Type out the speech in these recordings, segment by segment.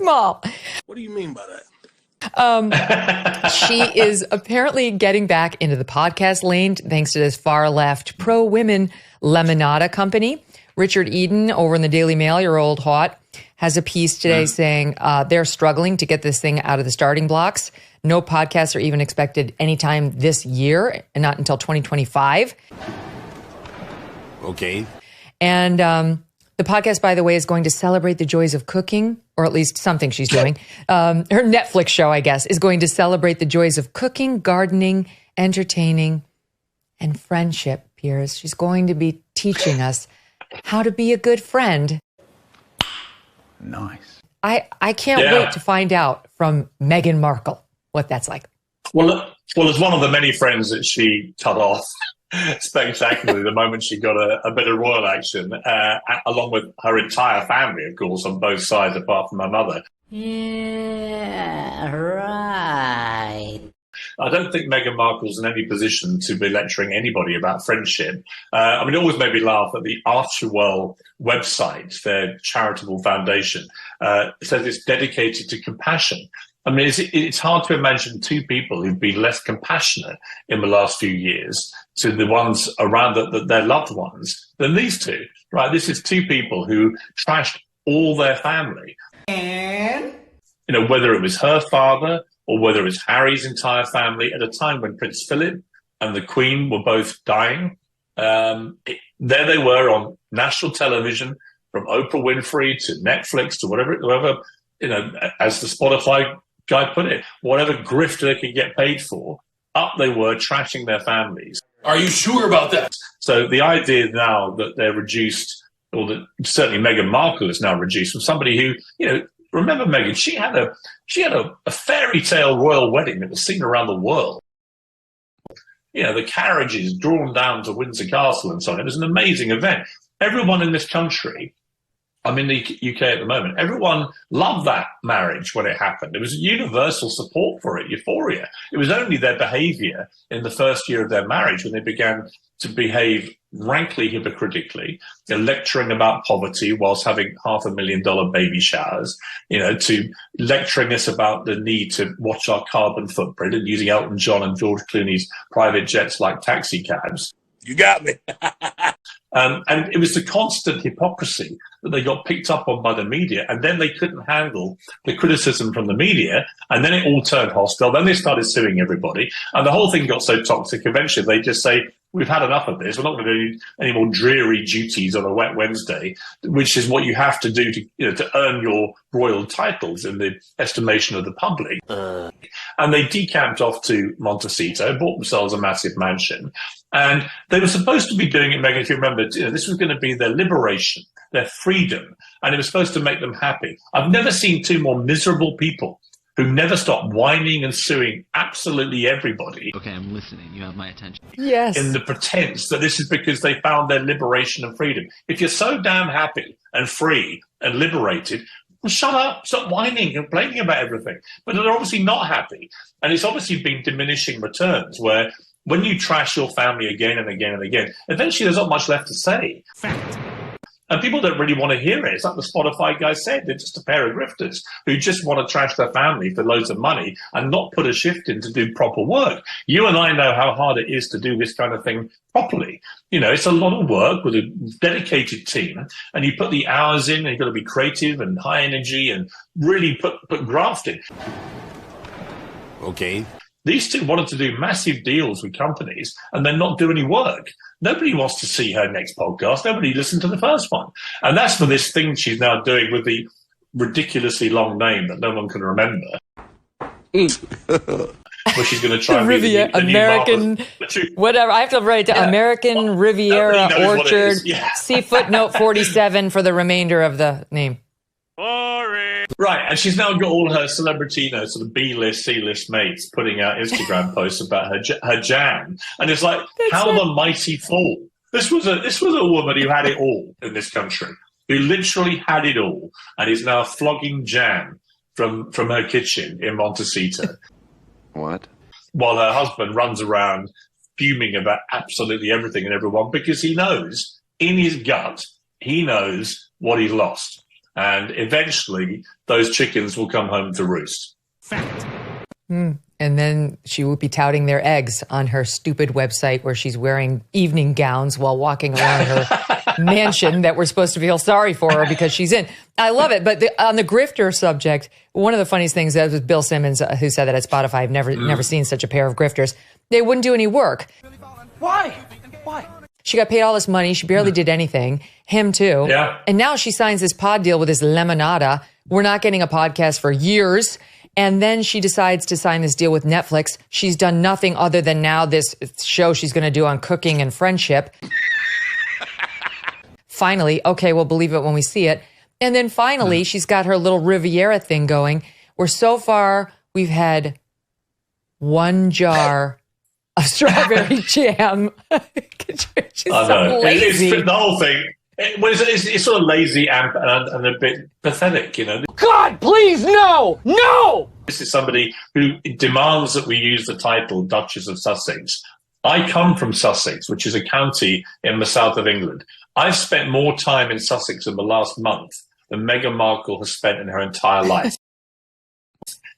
small. What do you mean by that? She is apparently getting back into the podcast lane thanks to this far left pro-women Lemonada company. Richard Eden over in the Daily Mail, your old hot, has a piece today saying they're struggling to get this thing out of the starting blocks. No podcasts are even expected anytime this year and not until 2025. Okay. And the podcast, by the way, is going to celebrate the joys of cooking, or at least something she's doing. Her Netflix show, I guess, is going to celebrate the joys of cooking, gardening, entertaining, and friendship, Piers. She's going to be teaching us how to be a good friend. Nice. I can't wait to find out from Meghan Markle what that's like. Well, as one of the many friends that she cut off spectacularly the moment she got a bit of royal action, along with her entire family, of course, on both sides, apart from her mother. Yeah, right. I don't think Meghan Markle's in any position to be lecturing anybody about friendship. I mean, it always made me laugh that the Archewell website, their charitable foundation, says it's dedicated to compassion. I mean, it's hard to imagine two people who've been less compassionate in the last few years to the ones around their loved ones than these two, right? This is two people who trashed all their family. And? You know, whether it was her father or whether it's Harry's entire family at a time when Prince Philip and the Queen were both dying. There they were on national television, from Oprah Winfrey to Netflix to whatever, you know, as the Spotify guy put it, whatever grift they could get paid for, up they were trashing their families. Are you sure about that? So the idea now that they're reduced, or that certainly Meghan Markle is now reduced from somebody who, you know, remember Meghan, she had a fairy tale royal wedding that was seen around the world. You know, the carriages drawn down to Windsor Castle and so on. It was an amazing event. Everyone in this country, I'm in the UK at the moment, everyone loved that marriage when it happened. There was universal support for it, euphoria. It was only their behaviour in the first year of their marriage when they began to behave rankly hypocritically, lecturing about poverty whilst having $500,000 baby showers, you know, to lecturing us about the need to watch our carbon footprint and using Elton John and George Clooney's private jets like taxi cabs. You got me. And it was the constant hypocrisy that they got picked up on by the media, and then they couldn't handle the criticism from the media, and then it all turned hostile. Then they started suing everybody, and the whole thing got so toxic. Eventually, they just say, we've had enough of this. We're not going to do any more dreary duties on a wet Wednesday, which is what you have to do to, you know, to earn your royal titles in the estimation of the public. And they decamped off to Montecito, bought themselves a massive mansion. And they were supposed to be doing it, Meghan, if you remember, you know, this was going to be their liberation, their freedom, and it was supposed to make them happy. I've never seen two more miserable people who never stop whining and suing absolutely everybody. Okay, I'm listening. You have my attention. Yes. In the pretense that this is because they found their liberation and freedom. If you're so damn happy and free and liberated, well, shut up, stop whining and complaining about everything. But they're obviously not happy. And it's obviously been diminishing returns where when you trash your family again and again and again, eventually there's not much left to say. Fact. And people don't really want to hear it. It's like the Spotify guy said. They're just a pair of grifters who just want to trash their family for loads of money and not put a shift in to do proper work. You and I know how hard it is to do this kind of thing properly. You know, it's a lot of work with a dedicated team, and you put the hours in, and you've got to be creative and high energy and really put graft in. Okay. These two wanted to do massive deals with companies and then not do any work. Nobody wants to see her next podcast. Nobody listened to the first one. And that's for this thing she's now doing with the ridiculously long name that no one can remember. Where she's going to try and be the American, whatever. I have to write down American Riviera Orchard. See footnote 47 for the remainder of the name. Right, and she's now got all her celebrity, you know, sort of B-list, C-list mates putting out Instagram posts about her jam, and it's like, how the mighty fall. This was a woman who had it all in this country, who literally had it all, and is now flogging jam from her kitchen in Montecito. What? While her husband runs around fuming about absolutely everything and everyone, because he knows in his gut, he knows what he's lost. And eventually, those chickens will come home to roost. And then she will be touting their eggs on her stupid website where she's wearing evening gowns while walking around her mansion that we're supposed to feel sorry for her because she's in. I love it. But on the grifter subject, one of the funniest things that was Bill Simmons who said that at Spotify. I've never seen such a pair of grifters. They wouldn't do any work. Why? She got paid all this money. She barely did anything. Him too. Yeah. And now she signs this pod deal with this Lemonada. We're not getting a podcast for years. And then she decides to sign this deal with Netflix. She's done nothing other than now this show she's going to do on cooking and friendship. Finally, okay, we'll believe it when we see it. And then finally, she's got her little Riviera thing going, where so far we've had one jar of strawberry jam. She's so lazy. It's the whole thing. It's sort of lazy and a bit pathetic, you know. God, please, no! No! This is somebody who demands that we use the title Duchess of Sussex. I come from Sussex, which is a county in the south of England. I've spent more time in Sussex in the last month than Meghan Markle has spent in her entire life.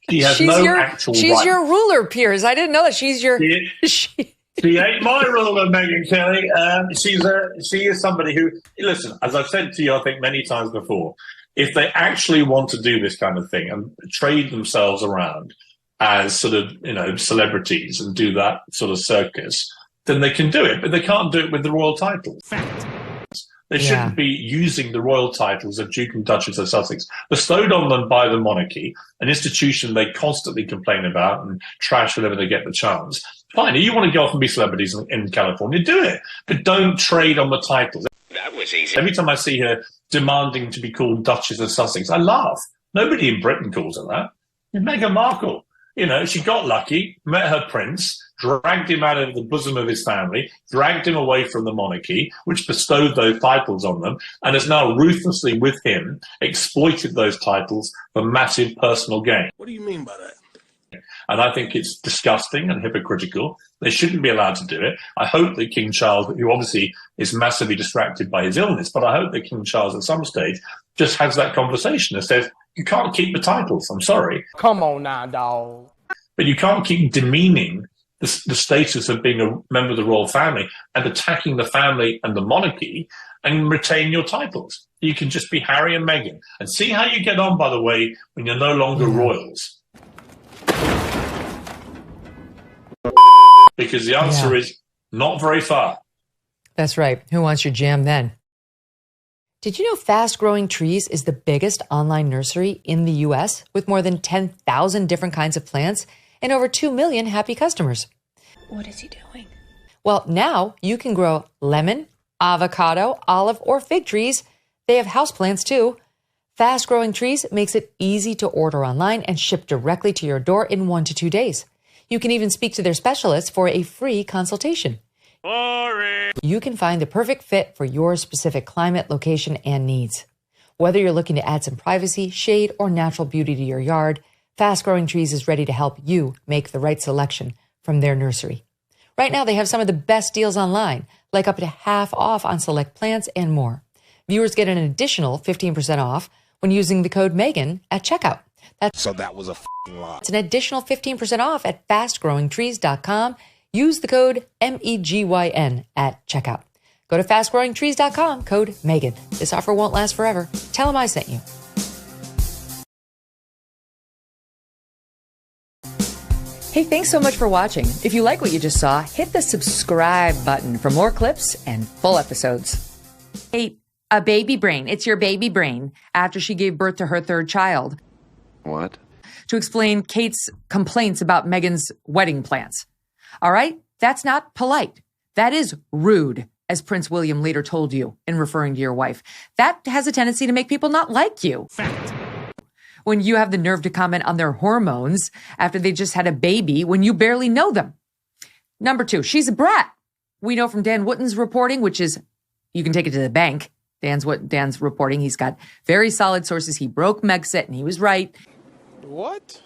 She has actual She's right. your ruler, Piers. I didn't know that. She's your... She ain't my ruler, Meghan Kelly. She is somebody who, listen, as I've said to you, I think many times before, if they actually want to do this kind of thing and trade themselves around as sort of, you know, celebrities and do that sort of circus, then they can do it, but they can't do it with the royal titles. They shouldn't be using the royal titles of Duke and Duchess of Sussex, bestowed on them by the monarchy, an institution they constantly complain about and trash whenever they get the chance. Fine, you want to go off and be celebrities in California, do it. But don't trade on the titles. That was easy. Every time I see her demanding to be called Duchess of Sussex, I laugh. Nobody in Britain calls her that. It's Meghan Markle. You know, she got lucky, met her prince, dragged him out of the bosom of his family, dragged him away from the monarchy, which bestowed those titles on them, and has now ruthlessly, with him, exploited those titles for massive personal gain. What do you mean by that? And I think it's disgusting and hypocritical. They shouldn't be allowed to do it. I hope that King Charles, who obviously is massively distracted by his illness, but I hope that King Charles at some stage just has that conversation and says, you can't keep the titles. I'm sorry. Come on now, dog. But you can't keep demeaning the status of being a member of the royal family and attacking the family and the monarchy and retain your titles. You can just be Harry and Meghan. And see how you get on, by the way, when you're no longer royals. Because the answer is not very far. That's right. Who wants your jam then? Did you know Fast Growing Trees is the biggest online nursery in the U.S. with more than 10,000 different kinds of plants and over 2 million happy customers? What is he doing? Well, now you can grow lemon, avocado, olive, or fig trees. They have houseplants too. Fast Growing Trees makes it easy to order online and ship directly to your door in 1 to 2 days. You can even speak to their specialists for a free consultation. Boring. You can find the perfect fit for your specific climate, location, and needs. Whether you're looking to add some privacy, shade, or natural beauty to your yard, Fast Growing Trees is ready to help you make the right selection from their nursery. Right now, they have some of the best deals online, like up to half off on select plants and more. Viewers get an additional 15% off when using the code Meghan at checkout. So that was a lie. It's an additional 15% off at fastgrowingtrees.com. Use the code MEGYN at checkout. Go to fastgrowingtrees.com, code Meghan. This offer won't last forever. Tell them I sent you. Hey, thanks so much for watching. If you like what you just saw, hit the subscribe button for more clips and full episodes. Hey, a baby brain. It's your baby brain after she gave birth to her third child. What? To explain Kate's complaints about Meghan's wedding plans. All right? That's not polite. That is rude, as Prince William later told you in referring to your wife. That has a tendency to make people not like you. Fact. When you have the nerve to comment on their hormones after they just had a baby when you barely know them. Number 2, she's a brat. We know from Dan Wootton's reporting, which is, you can take it to the bank. Dan's reporting. He's got very solid sources. He broke Megxit and he was right. What?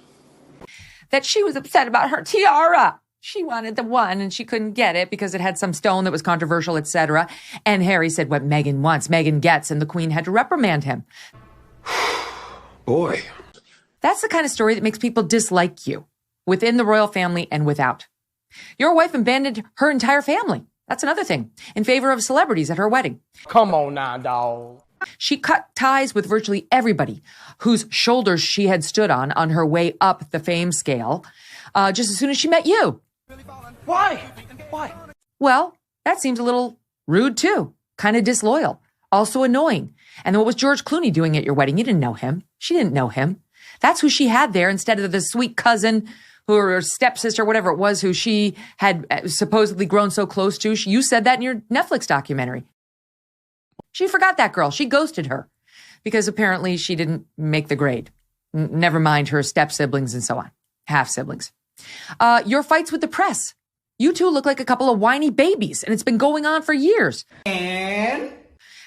That she was upset about her tiara. She wanted the one and she couldn't get it because it had some stone that was controversial, etc. And Harry said what Meghan wants, Meghan gets, and the Queen had to reprimand him. Boy. That's the kind of story that makes people dislike you, within the royal family and without. Your wife abandoned her entire family. That's another thing, in favor of celebrities at her wedding. Come on now, dog. She cut ties with virtually everybody whose shoulders she had stood on her way up the fame scale, just as soon as she met you. Why? Why? Well, that seems a little rude too, kind of disloyal, also annoying. And then what was George Clooney doing at your wedding? You didn't know him. She didn't know him. That's who she had there instead of the sweet cousin or stepsister, whatever it was, who she had supposedly grown so close to. You said that in your Netflix documentary. She forgot that girl. She ghosted her because apparently she didn't make the grade. Never mind her step-siblings and so on. Half-siblings. Your fights with the press. You two look like a couple of whiny babies, and it's been going on for years. And?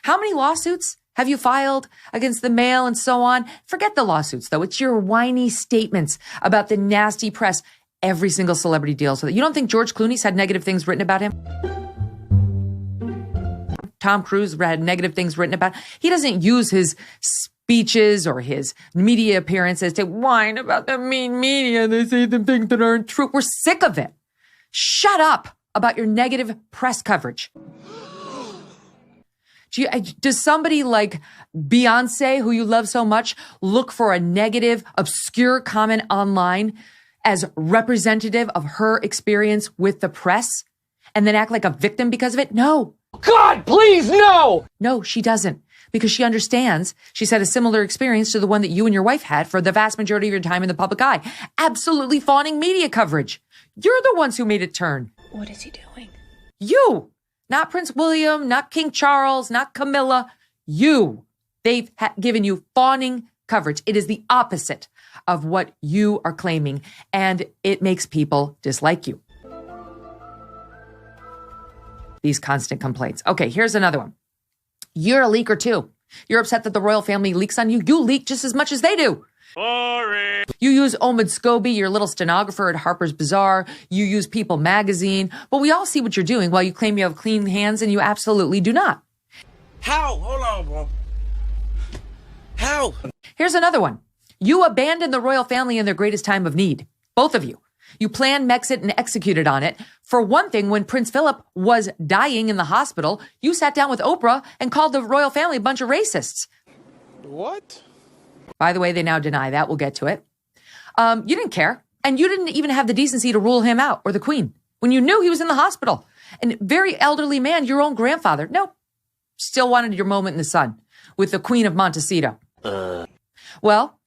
How many lawsuits have you filed against the Mail and so on? Forget the lawsuits, though. It's your whiny statements about the nasty press. Every single celebrity deals with it. You don't think George Clooney's had negative things written about him? Tom Cruise had negative things written about him. He doesn't use his speeches or his media appearances to whine about the mean media. They say the things that aren't true. We're sick of it. Shut up about your negative press coverage. Does somebody like Beyonce, who you love so much, look for a negative, obscure comment online as representative of her experience with the press and then act like a victim because of it? No. God, please, no! No, she doesn't. Because she understands she's had a similar experience to the one that you and your wife had for the vast majority of your time in the public eye. Absolutely fawning media coverage. You're the ones who made it turn. What is he doing? You. Not Prince William, not King Charles, not Camilla. You. They've given you fawning coverage. It is the opposite of what you are claiming, and it makes people dislike you. These constant complaints. Okay, here's another one. You're a leaker too. You're upset that the royal family leaks on you. You leak just as much as they do. Boring. You use Omid Scobie, your little stenographer at Harper's Bazaar. You use People magazine. But we all see what you're doing while you claim you have clean hands, and you absolutely do not. How? Hold on, bro. How? Here's another one. You abandoned the royal family in their greatest time of need. Both of you. You planned, Mexit, and executed on it. For one thing, when Prince Philip was dying in the hospital, you sat down with Oprah and called the royal family a bunch of racists. What? By the way, they now deny that. We'll get to it. You didn't care. And you didn't even have the decency to rule him out or the queen when you knew he was in the hospital. And very elderly man, your own grandfather. Nope. Still wanted your moment in the sun with the Queen of Montecito. Well,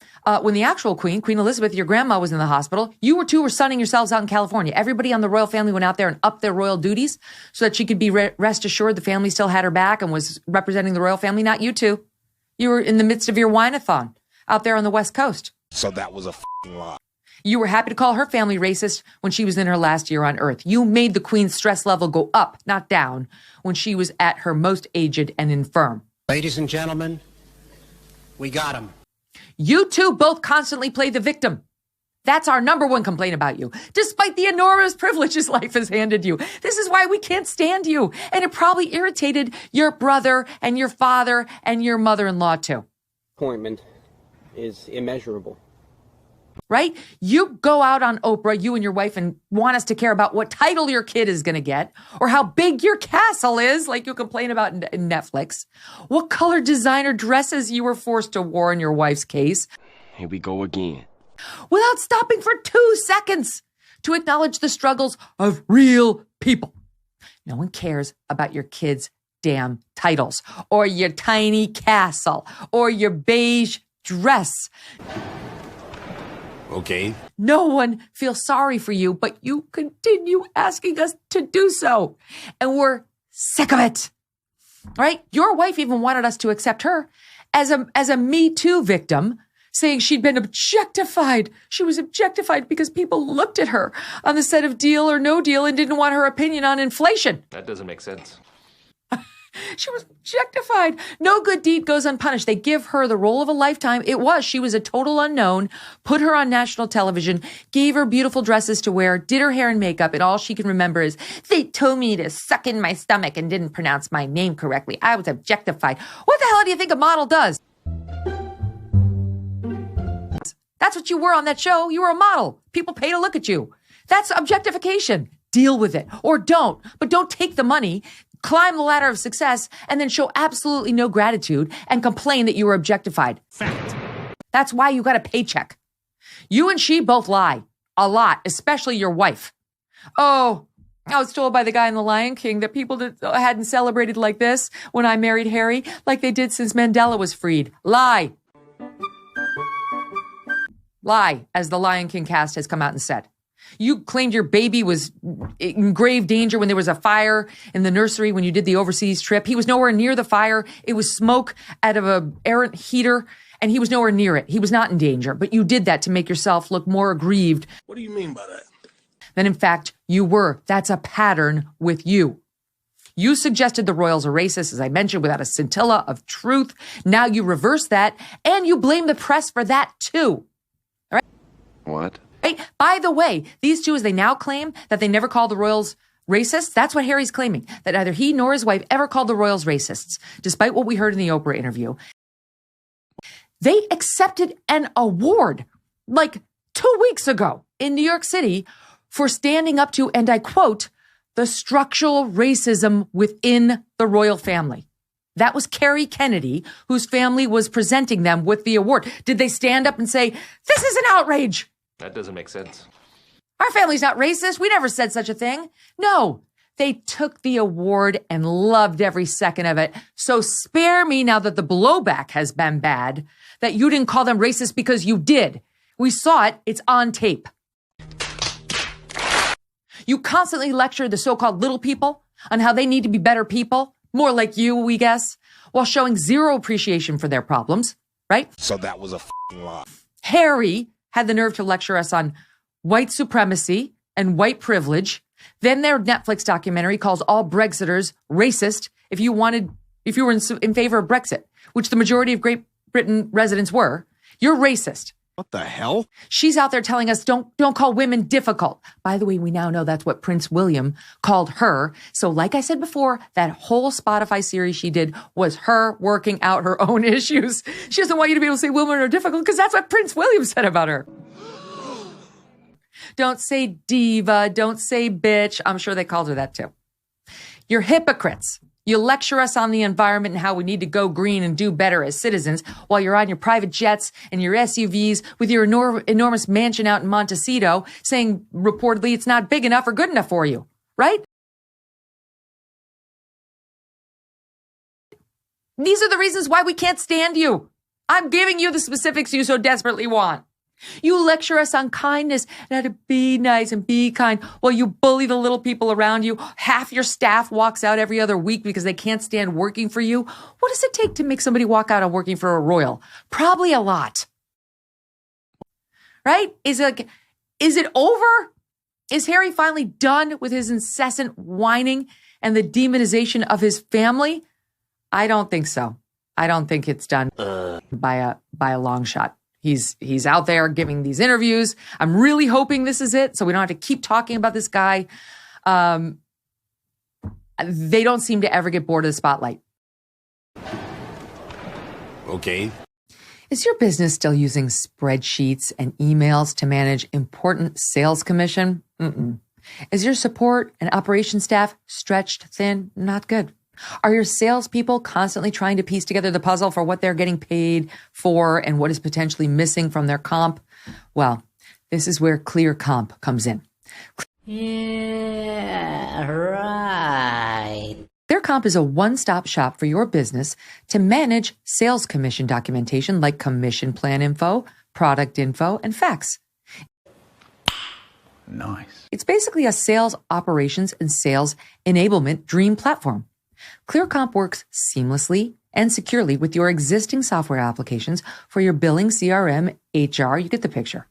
when the actual Queen Elizabeth, your grandma, was in the hospital, you two were sunning yourselves out in California. Everybody on the royal family went out there and upped their royal duties so that she could be rest assured the family still had her back and was representing the royal family, not you two. You were in the midst of your wine-a-thon out there on the West Coast. So that was a lie. You were happy to call her family racist when she was in her last year on Earth. You made the Queen's stress level go up, not down, when she was at her most aged and infirm. Ladies and gentlemen, we got him. You two both constantly play the victim. That's our number one complaint about you, despite the enormous privileges life has handed you. This is why we can't stand you. And it probably irritated your brother and your father and your mother-in-law too. Appointment is immeasurable. Right? You go out on Oprah, you and your wife, and want us to care about what title your kid is going to get or how big your castle is, like you complain about in Netflix. What color designer dresses you were forced to wear in your wife's case. Here we go again. Without stopping for 2 seconds to acknowledge the struggles of real people. No one cares about your kids' damn titles or your tiny castle or your beige dress. Okay. No one feels sorry for you, but you continue asking us to do so. And we're sick of it. Right? Your wife even wanted us to accept her as a Me Too victim, saying she'd been objectified. She was objectified because people looked at her on the set of Deal or No Deal and didn't want her opinion on inflation. That doesn't make sense. She was objectified. No good deed goes unpunished. They give her the role of a lifetime. She was a total unknown, put her on national television, gave her beautiful dresses to wear, did her hair and makeup, and all she can remember is, they told me to suck in my stomach and didn't pronounce my name correctly. I was objectified. What the hell do you think a model does? That's what you were on that show. You were a model. People pay to look at you. That's objectification. Deal with it or don't, but don't take the money, climb the ladder of success, and then show absolutely no gratitude and complain that you were objectified. Fact. That's why you got a paycheck. You and she both lie a lot, especially your wife. Oh, I was told by the guy in The Lion King that people hadn't celebrated like this when I married Harry, like they did since Mandela was freed. Lie. Lie, as the Lion King cast has come out and said. You claimed your baby was in grave danger when there was a fire in the nursery when you did the overseas trip. He was nowhere near the fire. It was smoke out of an errant heater, and he was nowhere near it. He was not in danger, but you did that to make yourself look more aggrieved. What do you mean by that? Than in fact you were. That's a pattern with you. You suggested the royals are racist, as I mentioned, without a scintilla of truth. Now you reverse that, and you blame the press for that too. All right? What? Hey, by the way, these two, as they now claim that they never called the royals racists, that's what Harry's claiming, that neither he nor his wife ever called the royals racists, despite what we heard in the Oprah interview. They accepted an award like 2 weeks ago in New York City for standing up to, and I quote, the structural racism within the royal family. That was Carrie Kennedy, whose family was presenting them with the award. Did they stand up and say, this is an outrage? That doesn't make sense. Our family's not racist. We never said such a thing. No, they took the award and loved every second of it. So spare me now that the blowback has been bad, that you didn't call them racist because you did. We saw it. It's on tape. You constantly lecture the so-called little people on how they need to be better people, more like you, we guess, while showing zero appreciation for their problems, right? So that was a lie. Harry had the nerve to lecture us on white supremacy and white privilege. Then their Netflix documentary calls all Brexiters racist if you were in favor of Brexit, which the majority of Great Britain residents were. You're racist. What the hell? She's out there telling us don't call women difficult. By the way, we now know that's what Prince William called her. So like I said before, that whole Spotify series she did was her working out her own issues. She doesn't want you to be able to say women are difficult because that's what Prince William said about her. Don't say diva. Don't say bitch. I'm sure they called her that too. You're hypocrites. You lecture us on the environment and how we need to go green and do better as citizens while you're on your private jets and your SUVs with your enormous mansion out in Montecito saying reportedly it's not big enough or good enough for you, right? These are the reasons why we can't stand you. I'm giving you the specifics you so desperately want. You lecture us on kindness and how to be nice and be kind while you bully the little people around you. Half your staff walks out every other week because they can't stand working for you. What does it take to make somebody walk out on working for a royal? Probably a lot. Right? Is it over? Is Harry finally done with his incessant whining and the demonization of his family? I don't think so. I don't think it's done by a long shot. He's out there giving these interviews. I'm really hoping this is it, so we don't have to keep talking about this guy. They don't seem to ever get bored of the spotlight. Okay. Is your business still using spreadsheets and emails to manage important sales commission? Mm-mm. Is your support and operations staff stretched thin? Not good. Are your salespeople constantly trying to piece together the puzzle for what they're getting paid for and what is potentially missing from their comp? Well, this is where Clear Comp comes in. Yeah, right. Clear Comp is a one-stop shop for your business to manage sales commission documentation like commission plan info, product info, and facts. Nice. It's basically a sales operations and sales enablement dream platform. ClearComp works seamlessly and securely with your existing software applications for your billing, CRM, HR. You get the picture.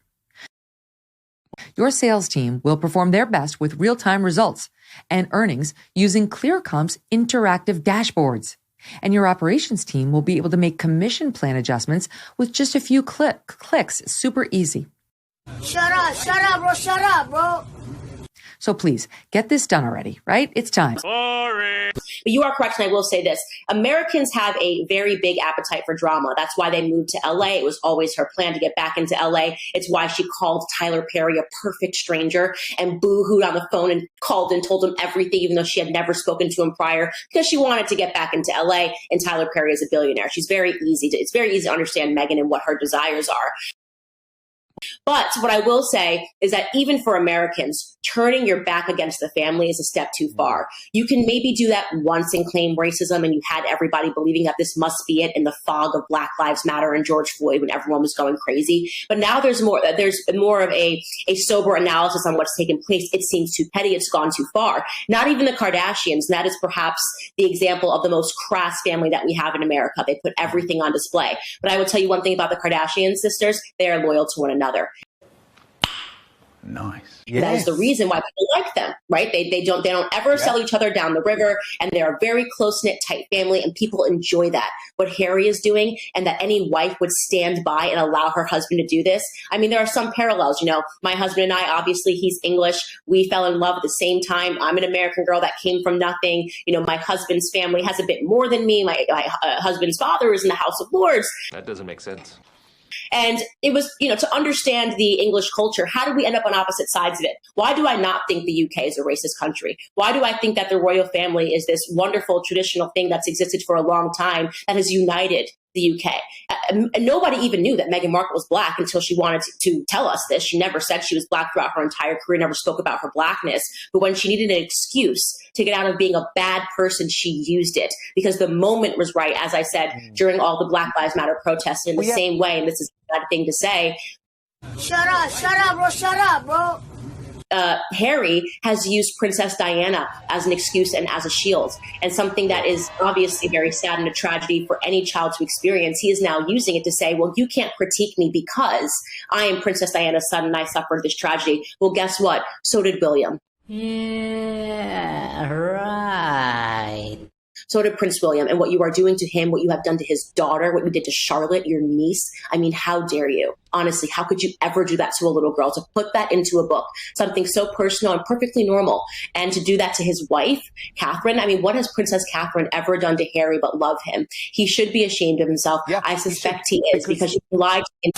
Your sales team will perform their best with real-time results and earnings using ClearComp's interactive dashboards. And your operations team will be able to make commission plan adjustments with just a few clicks. It's super easy. Shut up, bro. So please, get this done already, right? It's time. Sorry. But you are correct, and I will say this. Americans have a very big appetite for drama. That's why they moved to LA. It was always her plan to get back into LA. It's why she called Tyler Perry a perfect stranger and boo-hooed on the phone and called and told him everything, even though she had never spoken to him prior, because she wanted to get back into LA, and Tyler Perry is a billionaire. It's very easy to understand Meghan and what her desires are. But what I will say is that even for Americans, turning your back against the family is a step too far. You can maybe do that once and claim racism, and you had everybody believing that this must be it in the fog of Black Lives Matter and George Floyd when everyone was going crazy. But now there's more of a sober analysis on what's taken place. It seems too petty. It's gone too far. Not even the Kardashians. That is perhaps the example of the most crass family that we have in America. They put everything on display. But I will tell you one thing about the Kardashian sisters. They are loyal to one another. Nice. Yes. That is the reason why people like them, right? They don't ever sell each other down the river, and they're a very close-knit, tight family, and people enjoy that. What Harry is doing, and that any wife would stand by and allow her husband to do this. I mean, there are some parallels. You know, my husband and I, obviously, he's English. We fell in love at the same time. I'm an American girl that came from nothing. You know, my husband's family has a bit more than me. My husband's father is in the House of Lords. That doesn't make sense. And it was, to understand the English culture, how did we end up on opposite sides of it? Why do I not think the UK is a racist country? Why do I think that the royal family is this wonderful traditional thing that's existed for a long time that has united the UK? And nobody even knew that Meghan Markle was Black until she wanted to tell us this. She never said she was Black throughout her entire career, never spoke about her Blackness. But when she needed an excuse to get out of being a bad person, she used it because the moment was right, as I said, during all the Black Lives Matter protests. In the same way, and this is a bad thing to say. Shut up, bro. Harry has used Princess Diana as an excuse and as a shield, and something that is obviously very sad and a tragedy for any child to experience. He is now using it to say, well, you can't critique me because I am Princess Diana's son and I suffered this tragedy. Well, guess what? So did William. Yeah, right. So did Prince William. And what you are doing to him, what you have done to his daughter, what you did to Charlotte, your niece. I mean, how dare you? Honestly, how could you ever do that to a little girl, to put that into a book, something so personal and perfectly normal, and to do that to his wife, Catherine? I mean, what has Princess Catherine ever done to Harry but love him? He should be ashamed of himself. Yeah, I suspect he is because you lied to him.